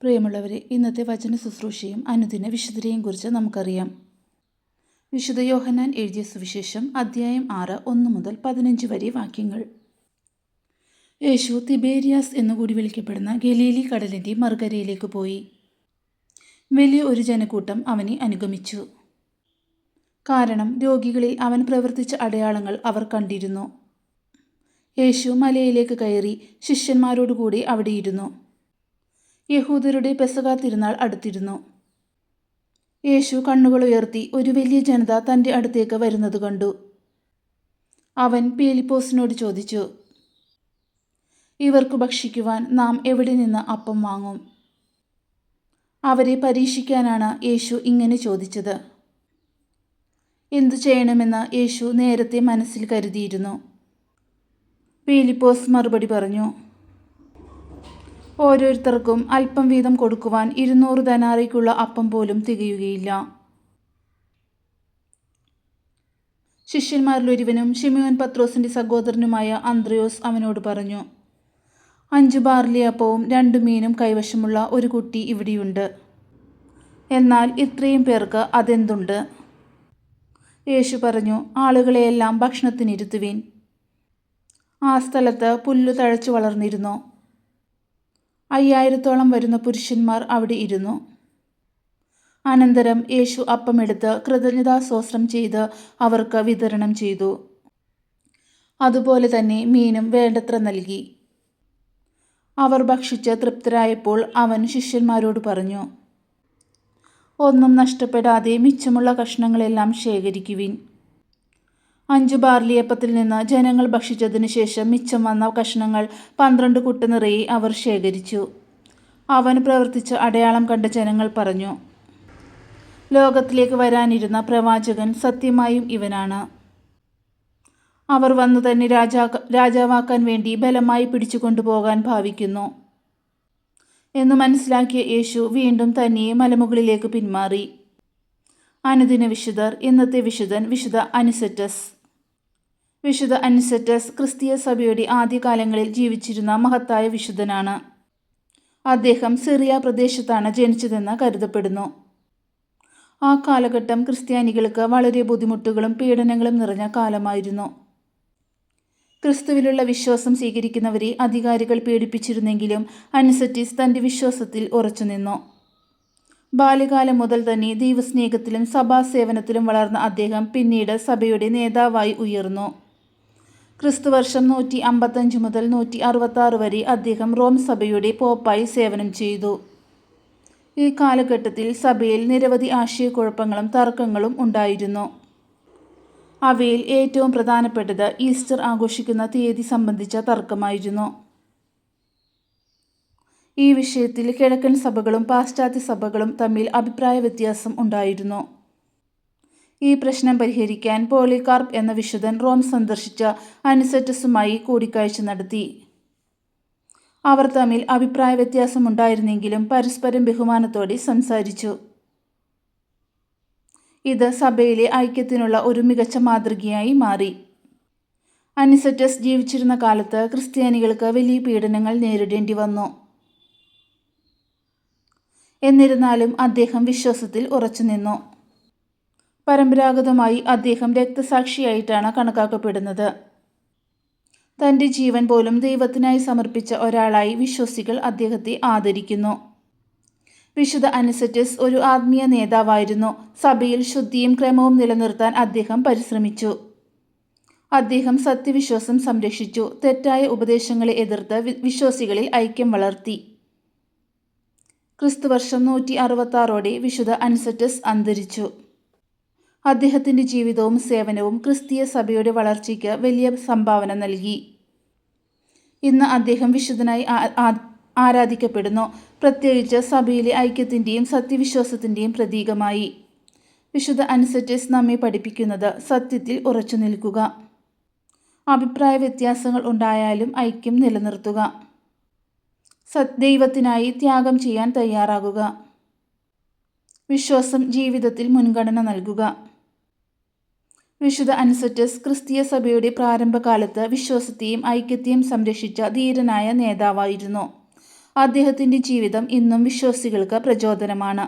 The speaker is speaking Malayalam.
പ്രിയമുള്ളവരെ, ഇന്നത്തെ വചന ശുശ്രൂഷയും അനുദിന വിശുദ്ധരെയും കുറിച്ച് നമുക്കറിയാം. വിശുദ്ധ യോഹന്നാൻ എഴുതിയ സുവിശേഷം അധ്യായം 6 1 മുതൽ 15 വരെ വാക്യങ്ങൾ. യേശു തിബേരിയാസ് എന്നുകൂടി വിളിക്കപ്പെടുന്ന ഗലീലി കടലിൻ്റെ മറുകരയിലേക്ക് പോയി. വലിയ ഒരു ജനക്കൂട്ടം അവനെ അനുഗമിച്ചു. കാരണം രോഗികളിൽ അവൻ പ്രവർത്തിച്ച അടയാളങ്ങൾ അവർ കണ്ടിരുന്നു. യേശു മലയിലേക്ക് കയറി ശിഷ്യന്മാരോടുകൂടി അവിടെയിരുന്നു. യഹൂദരുടെ പെസഹ തിരുനാൾ അടുത്തിരുന്നു. യേശു കണ്ണുകൾ ഉയർത്തി ഒരു വലിയ ജനത തൻ്റെ അടുത്തേക്ക് വരുന്നത് കണ്ടു. അവൻ പീലിപ്പോസിനോട് ചോദിച്ചു, ഇവർക്ക് ഭക്ഷിക്കുവാൻ നാം എവിടെ നിന്ന് അപ്പം വാങ്ങും? അവരെ പരീക്ഷിക്കാനാണ് യേശു ഇങ്ങനെ ചോദിച്ചത്. എന്തു ചെയ്യണമെന്ന് യേശു നേരത്തെ മനസ്സിൽ കരുതിയിരുന്നു. പീലിപ്പോസ് മറുപടി പറഞ്ഞു, ഓരോരുത്തർക്കും അല്പം വീതം കൊടുക്കുവാൻ 200 ധനാറിക്കുള്ള അപ്പം പോലും തികയുകയില്ല. ശിഷ്യന്മാരിലൊരുവനും ശിമയോൻ പത്രോസിൻ്റെ സഹോദരനുമായ അന്ത്രയോസ് അവനോട് പറഞ്ഞു, 5 ബാർലി അപ്പവും 2 മീനും കൈവശമുള്ള ഒരു കുട്ടി ഇവിടെയുണ്ട്. എന്നാൽ ഇത്രയും പേർക്ക് അതെന്തുണ്ട്? യേശു പറഞ്ഞു, ആളുകളെയെല്ലാം ഭക്ഷണത്തിനിരുത്തുവിൻ. ആ സ്ഥലത്ത് പുല്ലു തഴച്ചു വളർന്നിരുന്നു. 5000-ഓളം വരുന്ന പുരുഷന്മാർ അവിടെ ഇരുന്നു. അനന്തരം യേശു അപ്പമെടുത്ത് കൃതജ്ഞതാസ്തോത്രം ചെയ്ത് അവർക്ക് വിതരണം ചെയ്തു. അതുപോലെ തന്നെ മീനും വേണ്ടത്ര നൽകി. അവർ ഭക്ഷിച്ച് തൃപ്തരായപ്പോൾ അവൻ ശിഷ്യന്മാരോട് പറഞ്ഞു, ഒന്നും നഷ്ടപ്പെടാതെ മിച്ചമുള്ള കഷ്ണങ്ങളെല്ലാം ശേഖരിക്കുവിൻ. 5 ബാർലിയപ്പത്തിൽ നിന്ന് ജനങ്ങൾ ഭക്ഷിച്ചതിന് ശേഷം മിച്ചം വന്ന കഷ്ണങ്ങൾ 12 കുട്ട നിറയെ അവർ ശേഖരിച്ചു. അവൻ പ്രവർത്തിച്ച അടയാളം കണ്ട ജനങ്ങൾ പറഞ്ഞു, ലോകത്തിലേക്ക് വരാനിരുന്ന പ്രവാചകൻ സത്യമായും ഇവനാണ്. അവർ വന്നു തന്നെ രാജാവാക്കാൻ വേണ്ടി ബലമായി പിടിച്ചുകൊണ്ടുപോകാൻ ഭാവിക്കുന്നു എന്ന് മനസ്സിലാക്കിയ യേശു വീണ്ടും തന്നെ മലമുകളിലേക്ക് പിന്മാറി. അനുദിന വിശുദ്ധർ. ഇന്നത്തെ വിശുദ്ധൻ വിശുദ്ധ അനിസെറ്റസ്. വിശുദ്ധ അനിസെറ്റസ് ക്രിസ്തീയ സഭയുടെ ആദ്യകാലങ്ങളിൽ ജീവിച്ചിരുന്ന മഹത്തായ വിശുദ്ധനാണ്. അദ്ദേഹം സിറിയ പ്രദേശത്താണ് ജനിച്ചതെന്ന് കരുതപ്പെടുന്നു. ആ കാലഘട്ടം ക്രിസ്ത്യാനികൾക്ക് വളരെ ബുദ്ധിമുട്ടുകളും പീഡനങ്ങളും നിറഞ്ഞ കാലമായിരുന്നു. ക്രിസ്തുവിലുള്ള വിശ്വാസം സ്വീകരിക്കുന്നവരെ അധികാരികൾ പീഡിപ്പിച്ചിരുന്നെങ്കിലും അനിസെറ്റസ് തൻ്റെ വിശ്വാസത്തിൽ ഉറച്ചുനിന്നു. ബാല്യകാലം മുതൽ തന്നെ ദൈവസ്നേഹത്തിലും സഭാസേവനത്തിലും വളർന്ന അദ്ദേഹം പിന്നീട് സഭയുടെ നേതാവായി ഉയർന്നു. ക്രിസ്തുവർഷം 155 മുതൽ 166 വരെ അദ്ദേഹം റോം സഭയുടെ പോപ്പായി സേവനം ചെയ്തു. ഈ കാലഘട്ടത്തിൽ സഭയിൽ നിരവധി ആശയക്കുഴപ്പങ്ങളും തർക്കങ്ങളും ഉണ്ടായിരുന്നു. അവയിൽ ഏറ്റവും പ്രധാനപ്പെട്ടത് ഈസ്റ്റർ ആഘോഷിക്കുന്ന തീയതി സംബന്ധിച്ച തർക്കമായിരുന്നു. ഈ വിഷയത്തിൽ കിഴക്കൻ സഭകളും പാശ്ചാത്യ സഭകളും തമ്മിൽ അഭിപ്രായ വ്യത്യാസം ഉണ്ടായിരുന്നു. ഈ പ്രശ്നം പരിഹരിക്കാൻ പോളികാർപ്പ് എന്ന വിശുദ്ധൻ റോം സന്ദർശിച്ച അനിസെറ്റസുമായി കൂടിക്കാഴ്ച നടത്തി. അവർ തമ്മിൽ അഭിപ്രായ വ്യത്യാസമുണ്ടായിരുന്നെങ്കിലും പരസ്പരം ബഹുമാനത്തോടെ സംസാരിച്ചു. ഇത് സഭയിലെ ഐക്യത്തിനുള്ള ഒരു മികച്ച മാതൃകയായി മാറി. അനിസെറ്റസ് ജീവിച്ചിരുന്ന കാലത്ത് ക്രിസ്ത്യാനികൾക്ക് വലിയ പീഡനങ്ങൾ നേരിടേണ്ടി വന്നു. എന്നിരുന്നാലും അദ്ദേഹം വിശ്വാസത്തിൽ ഉറച്ചുനിന്നു. പരമ്പരാഗതമായി അദ്ദേഹം രക്തസാക്ഷിയായിട്ടാണ് കണക്കാക്കപ്പെടുന്നത്. തൻ്റെ ജീവൻ പോലും ദൈവത്തിനായി സമർപ്പിച്ച ഒരാളായി വിശ്വാസികൾ അദ്ദേഹത്തെ ആദരിക്കുന്നു. വിശുദ്ധ അനിസെറ്റസ് ഒരു ആത്മീയ നേതാവായിരുന്നു. സഭയിൽ ശുദ്ധിയും ക്രമവും നിലനിർത്താൻ അദ്ദേഹം പരിശ്രമിച്ചു. അദ്ദേഹം സത്യവിശ്വാസം സംരക്ഷിച്ചു. തെറ്റായ ഉപദേശങ്ങളെ എതിർത്ത് വിശ്വാസികളിൽ ഐക്യം വളർത്തി. ക്രിസ്തുവർഷം 166 വിശുദ്ധ അനിസെറ്റസ് അന്തരിച്ചു. അദ്ദേഹത്തിൻ്റെ ജീവിതവും സേവനവും ക്രിസ്തീയ സഭയുടെ വളർച്ചയ്ക്ക് വലിയ സംഭാവന നൽകി. ഇന്ന് അദ്ദേഹം വിശുദ്ധനായി ആരാധിക്കപ്പെടുന്നു, പ്രത്യേകിച്ച് സഭയിലെ ഐക്യത്തിൻ്റെയും സത്യവിശ്വാസത്തിൻ്റെയും പ്രതീകമായി. വിശുദ്ധ അനിസെറ്റസ് നമ്മെ പഠിപ്പിക്കുന്നത് സത്യത്തിൽ ഉറച്ചു നിൽക്കുക, അഭിപ്രായ വ്യത്യാസങ്ങൾ ഉണ്ടായാലും ഐക്യം നിലനിർത്തുക, ദൈവത്തിനായി ത്യാഗം ചെയ്യാൻ തയ്യാറാകുക, വിശ്വാസം ജീവിതത്തിൽ മുൻഗണന നൽകുക. വിശുദ്ധ അനിസെറ്റസ് ക്രിസ്തീയ സഭയുടെ പ്രാരംഭകാലത്ത് വിശ്വാസത്തെയും ഐക്യത്തെയും സംരക്ഷിച്ച ധീരനായ നേതാവായിരുന്നു. അദ്ദേഹത്തിൻ്റെ ജീവിതം ഇന്നും വിശ്വാസികൾക്ക് പ്രചോദനമാണ്.